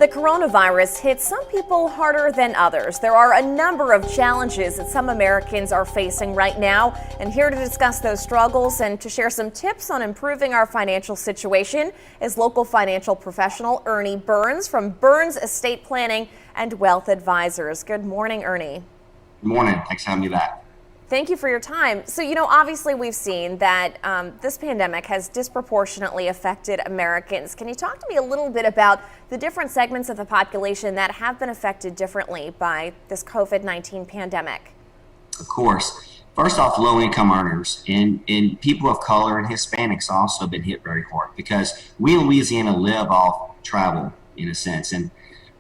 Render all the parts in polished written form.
The coronavirus hit some people harder than others. There are a number of challenges that some Americans are facing right now. And here to discuss those struggles and to share some tips on improving our financial situation is local financial professional Ernie Burns from Burns Estate Planning and Wealth Advisors. Good morning, Ernie. Good morning. Thanks for having me back. Thank you for your time. So, obviously we've seen that this pandemic has disproportionately affected Americans. Can you talk to me a little bit about the different segments of the population that have been affected differently by this COVID-19 pandemic? Of course. First off, low-income earners and people of color and Hispanics also been hit very hard because we in Louisiana live off travel in a sense. And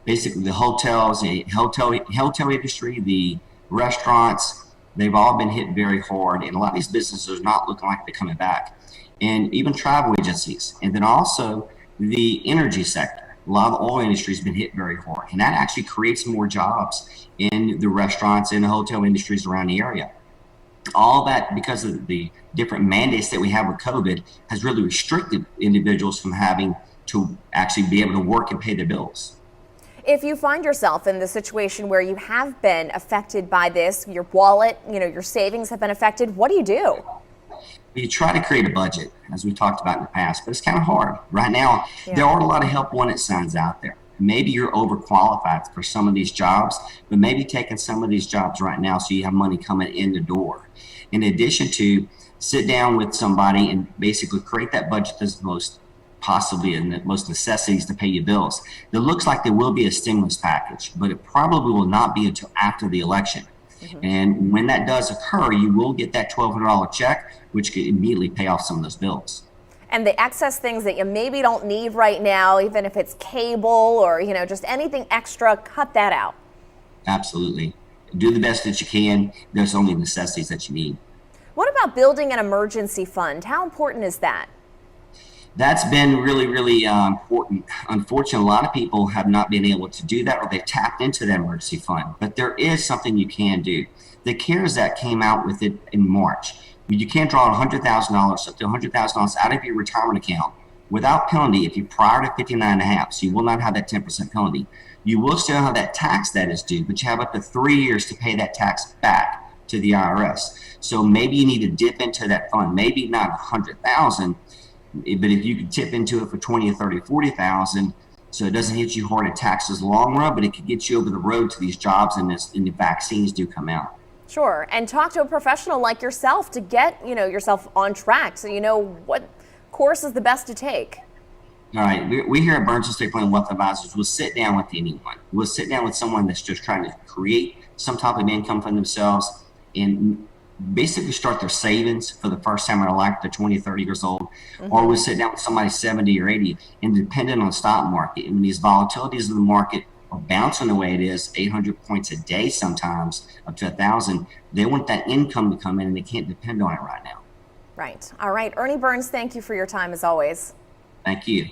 basically the hotels, the hotel industry, the restaurants, they've all been hit very hard, and a lot of these businesses are not looking like they're coming back. And even travel agencies, and then also the energy sector. A lot of the oil industry has been hit very hard, and that actually creates more jobs in the restaurants and the hotel industries around the area. All that because of the different mandates that we have with COVID has really restricted individuals from having to actually be able to work and pay their bills. If you find yourself in the situation where you have been affected by this, your wallet, your savings have been affected, what do you do? You try to create a budget, as we talked about in the past, but it's kind of hard. Right now, There are a lot of help wanted signs out there. Maybe you're overqualified for some of these jobs, but maybe taking some of these jobs right now so you have money coming in the door. In addition to sit down with somebody and basically create that budget that's the most possibly and the most necessities to pay your bills. It looks like there will be a stimulus package, but it probably will not be until after the election. And when that does occur, you will get that $1,200 check, which could immediately pay off some of those bills. And the excess things that you maybe don't need right now, even if it's cable or, just anything extra, cut that out. Absolutely. Do the best that you can. There's only necessities that you need. What about building an emergency fund? How important is that? That's been really, really important. Unfortunately, a lot of people have not been able to do that, or they tapped into that emergency fund. But there is something you can do. The CARES Act came out with it in March. You can draw $100,000 up to $100,000 out of your retirement account without penalty if you're prior to 59 and a half. So you will not have that 10% penalty. You will still have that tax that is due, but you have up to 3 years to pay that tax back to the IRS. So maybe you need to dip into that fund. Maybe not $100,000. But if you could tip into it for 20 or 30, 40,000, so it doesn't hit you hard in taxes long run, but it could get you over the road to these jobs and the vaccines do come out. Sure, and talk to a professional like yourself to get yourself on track, so you know what course is the best to take. All right, we here at Burns Estate Planning Wealth Advisors will sit down with anyone. We'll sit down with someone that's just trying to create some type of income for themselves and basically start their savings for the first time in their life. They're 20, 30 years old, or we'll sit down with somebody 70 or 80 and dependent on the stock market. And when these volatilities of the market are bouncing the way it is, 800 points a day sometimes, up to 1,000, they want that income to come in and they can't depend on it right now. Right. All right. Ernie Burns, thank you for your time as always. Thank you.